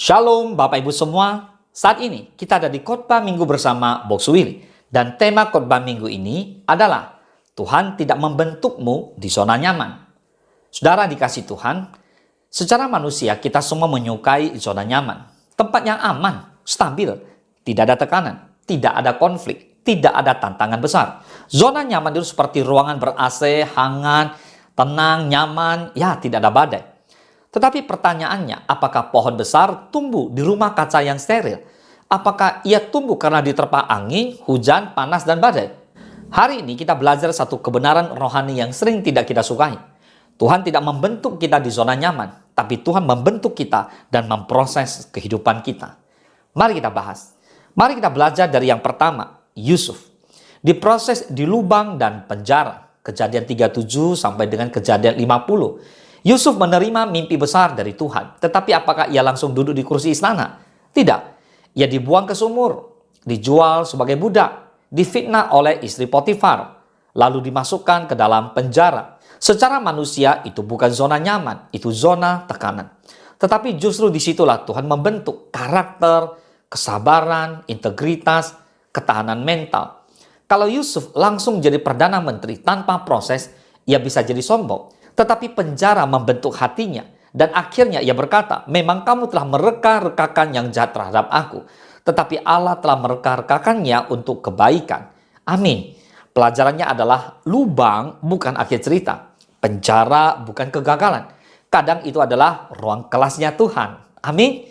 Shalom Bapak Ibu semua. Saat ini kita ada di khotbah minggu bersama Box Willy. Dan tema khotbah minggu ini adalah Tuhan tidak membentukmu di zona nyaman. Saudara dikasih Tuhan, secara manusia kita semua menyukai zona nyaman. Tempat yang aman, stabil, tidak ada tekanan, tidak ada konflik, tidak ada tantangan besar. Zona nyaman itu seperti ruangan ber-AC, hangat, tenang, nyaman, ya tidak ada badai. Tetapi pertanyaannya, apakah pohon besar tumbuh di rumah kaca yang steril? Apakah ia tumbuh karena diterpa angin, hujan, panas, dan badai? Hari ini kita belajar satu kebenaran rohani yang sering tidak kita sukai. Tuhan tidak membentuk kita di zona nyaman, tapi Tuhan membentuk kita dan memproses kehidupan kita. Mari kita bahas. Mari kita belajar dari yang pertama, Yusuf. Diproses di lubang dan penjara. Kejadian 37 sampai dengan kejadian 50. Yusuf menerima mimpi besar dari Tuhan. Tetapi apakah ia langsung duduk di kursi istana? Tidak. Ia dibuang ke sumur, dijual sebagai budak, difitnah oleh istri Potifar, lalu dimasukkan ke dalam penjara. Secara manusia itu bukan zona nyaman, itu zona tekanan. Tetapi justru disitulah Tuhan membentuk karakter, kesabaran, integritas, ketahanan mental. Kalau Yusuf langsung jadi Perdana Menteri tanpa proses, ia bisa jadi sombong. Tetapi penjara membentuk hatinya. Dan akhirnya ia berkata, memang kamu telah mereka-rekakan yang jahat terhadap aku. Tetapi Allah telah mereka-rekakannya untuk kebaikan. Amin. Pelajarannya adalah lubang bukan akhir cerita. Penjara bukan kegagalan. Kadang itu adalah ruang kelasnya Tuhan. Amin.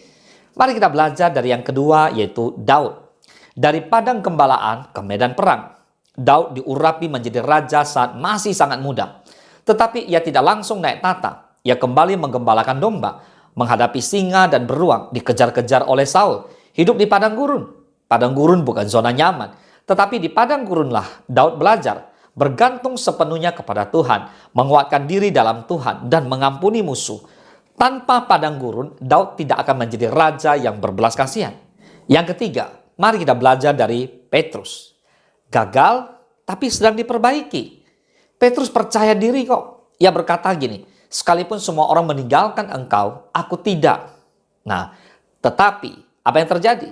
Mari kita belajar dari yang kedua, yaitu Daud. Dari padang gembalaan ke medan perang. Daud diurapi menjadi raja saat masih sangat muda. Tetapi ia tidak langsung naik tahta. Ia kembali menggembalakan domba, menghadapi singa dan beruang, dikejar-kejar oleh Saul. Hidup di padang gurun. Padang gurun bukan zona nyaman. Tetapi di padang gurunlah Daud belajar bergantung sepenuhnya kepada Tuhan, menguatkan diri dalam Tuhan, dan mengampuni musuh. Tanpa padang gurun, Daud tidak akan menjadi raja yang berbelas kasihan. Yang ketiga, mari kita belajar dari Petrus. Gagal, tapi sedang diperbaiki. Petrus percaya diri kok. Ia berkata gini, sekalipun semua orang meninggalkan engkau, aku tidak. Nah, tetapi apa yang terjadi?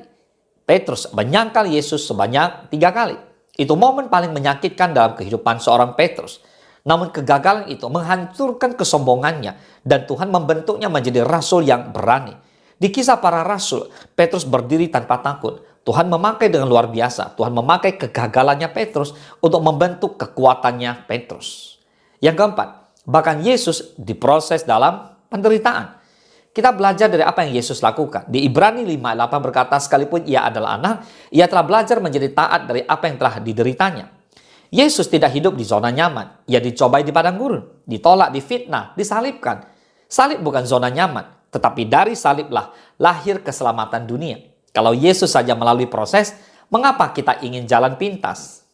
Petrus menyangkal Yesus sebanyak 3 kali. Itu momen paling menyakitkan dalam kehidupan seorang Petrus. Namun kegagalan itu menghancurkan kesombongannya dan Tuhan membentuknya menjadi rasul yang berani. Di kisah para rasul, Petrus berdiri tanpa takut. Tuhan memakai dengan luar biasa. Tuhan memakai kegagalannya Petrus untuk membentuk kekuatannya Petrus. Yang keempat, bahkan Yesus diproses dalam penderitaan. Kita belajar dari apa yang Yesus lakukan. Di Ibrani 5:8 berkata, sekalipun ia adalah anak, ia telah belajar menjadi taat dari apa yang telah dideritanya. Yesus tidak hidup di zona nyaman. Ia dicobai di padang gurun, ditolak, difitnah, disalibkan. Salib bukan zona nyaman, tetapi dari saliblah lahir keselamatan dunia. Kalau Yesus saja melalui proses, mengapa kita ingin jalan pintas?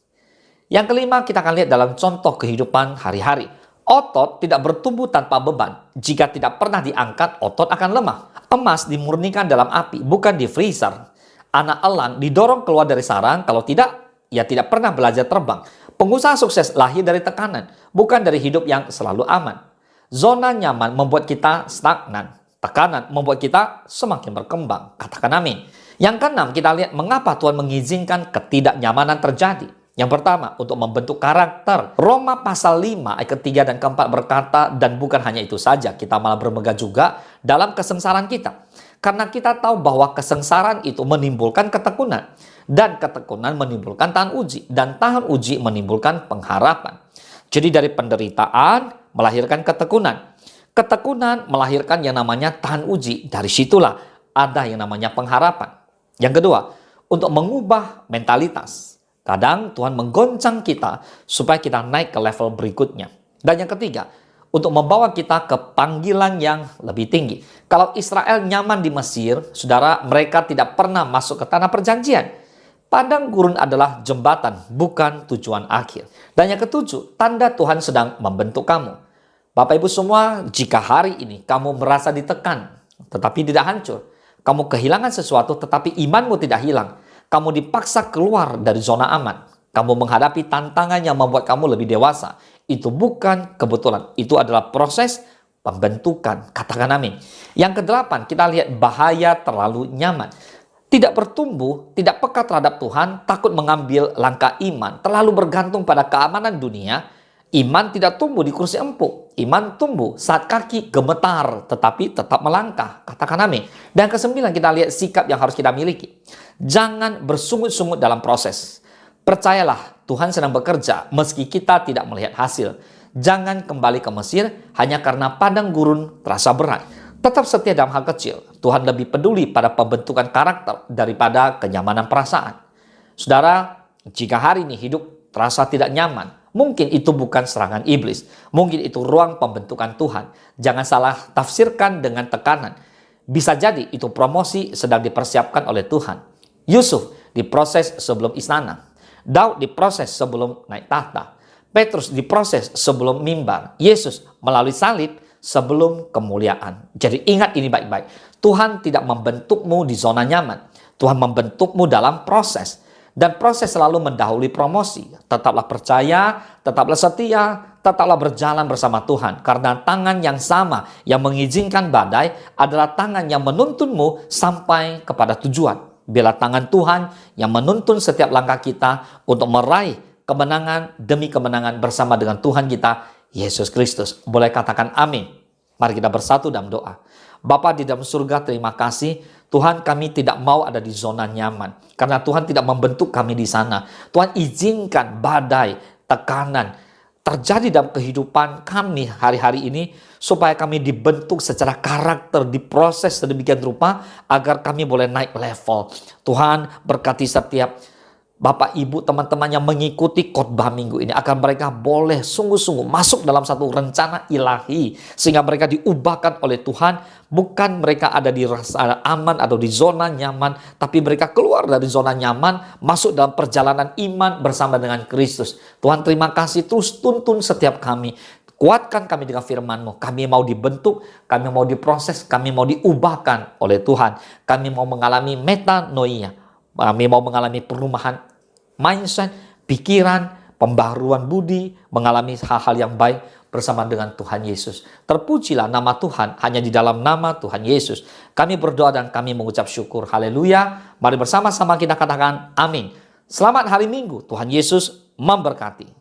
Yang kelima, kita akan lihat dalam contoh kehidupan hari-hari. Otot tidak bertumbuh tanpa beban. Jika tidak pernah diangkat, otot akan lemah. Emas dimurnikan dalam api, bukan di freezer. Anak elang didorong keluar dari sarang, kalau tidak, ia tidak pernah belajar terbang. Pengusaha sukses lahir dari tekanan, bukan dari hidup yang selalu aman. Zona nyaman membuat kita stagnan. Tekanan membuat kita semakin berkembang. Katakan amin. Yang keenam, kita lihat mengapa Tuhan mengizinkan ketidaknyamanan terjadi. Yang pertama, untuk membentuk karakter. Roma pasal 5 ayat ketiga dan keempat berkata, dan bukan hanya itu saja, kita malah bermegah juga dalam kesengsaraan kita. Karena kita tahu bahwa kesengsaraan itu menimbulkan ketekunan. Dan ketekunan menimbulkan tahan uji. Dan tahan uji menimbulkan pengharapan. Jadi dari penderitaan melahirkan ketekunan. Ketekunan melahirkan yang namanya tahan uji. Dari situlah ada yang namanya pengharapan. Yang kedua, untuk mengubah mentalitas. Kadang Tuhan menggoncang kita supaya kita naik ke level berikutnya. Dan yang ketiga, untuk membawa kita ke panggilan yang lebih tinggi. Kalau Israel nyaman di Mesir, saudara, mereka tidak pernah masuk ke tanah perjanjian. Padang gurun adalah jembatan, bukan tujuan akhir. Dan yang ketujuh, tanda Tuhan sedang membentuk kamu. Bapak Ibu semua, jika hari ini kamu merasa ditekan, tetapi tidak hancur. Kamu kehilangan sesuatu tetapi imanmu tidak hilang. Kamu dipaksa keluar dari zona aman. Kamu menghadapi tantangan yang membuat kamu lebih dewasa. Itu bukan kebetulan. Itu adalah proses pembentukan. Katakan amin. Yang kedelapan, kita lihat bahaya terlalu nyaman. Tidak bertumbuh, tidak peka terhadap Tuhan, takut mengambil langkah iman, terlalu bergantung pada keamanan dunia. Iman tidak tumbuh di kursi empuk. Iman tumbuh saat kaki gemetar, tetapi tetap melangkah. Katakan amin. Dan kesembilan, kita lihat sikap yang harus kita miliki. Jangan bersungut-sungut dalam proses. Percayalah, Tuhan sedang bekerja meski kita tidak melihat hasil. Jangan kembali ke Mesir hanya karena padang gurun terasa berat. Tetap setia dalam hal kecil. Tuhan lebih peduli pada pembentukan karakter daripada kenyamanan perasaan. Saudara, jika hari ini hidup terasa tidak nyaman, mungkin itu bukan serangan iblis. Mungkin itu ruang pembentukan Tuhan. Jangan salah tafsirkan dengan tekanan. Bisa jadi itu promosi sedang dipersiapkan oleh Tuhan. Yusuf diproses sebelum istana. Daud diproses sebelum naik tahta. Petrus diproses sebelum mimbar. Yesus melalui salib sebelum kemuliaan. Jadi ingat ini baik-baik. Tuhan tidak membentukmu di zona nyaman. Tuhan membentukmu dalam proses. Dan proses selalu mendahului promosi. Tetaplah percaya, tetaplah setia, tetaplah berjalan bersama Tuhan. Karena tangan yang sama yang mengizinkan badai adalah tangan yang menuntunmu sampai kepada tujuan. Bila tangan Tuhan yang menuntun setiap langkah kita untuk meraih kemenangan demi kemenangan bersama dengan Tuhan kita, Yesus Kristus. Boleh katakan amin. Mari kita bersatu dalam doa. Bapa di dalam surga, terima kasih. Tuhan, kami tidak mau ada di zona nyaman. Karena Tuhan tidak membentuk kami di sana. Tuhan izinkan badai, tekanan terjadi dalam kehidupan kami hari-hari ini, supaya kami dibentuk secara karakter, diproses sedemikian rupa agar kami boleh naik level. Tuhan berkati setiap Bapak, Ibu, teman-teman yang mengikuti khotbah minggu ini, agar mereka boleh sungguh-sungguh masuk dalam satu rencana ilahi, sehingga mereka diubahkan oleh Tuhan. Bukan mereka ada di rasa aman atau di zona nyaman, tapi mereka keluar dari zona nyaman, masuk dalam perjalanan iman bersama dengan Kristus. Tuhan, terima kasih, terus tuntun setiap kami. Kuatkan kami dengan firman-Mu. Kami mau dibentuk, kami mau diproses, kami mau diubahkan oleh Tuhan. Kami mau mengalami metanoia. Kami mau mengalami perumahan mindset, pikiran, pembaharuan budi, mengalami hal-hal yang baik bersama dengan Tuhan Yesus. Terpujilah nama Tuhan hanya di dalam nama Tuhan Yesus. Kami berdoa dan kami mengucap syukur. Haleluya. Mari bersama-sama kita katakan amin. Selamat hari Minggu. Tuhan Yesus memberkati.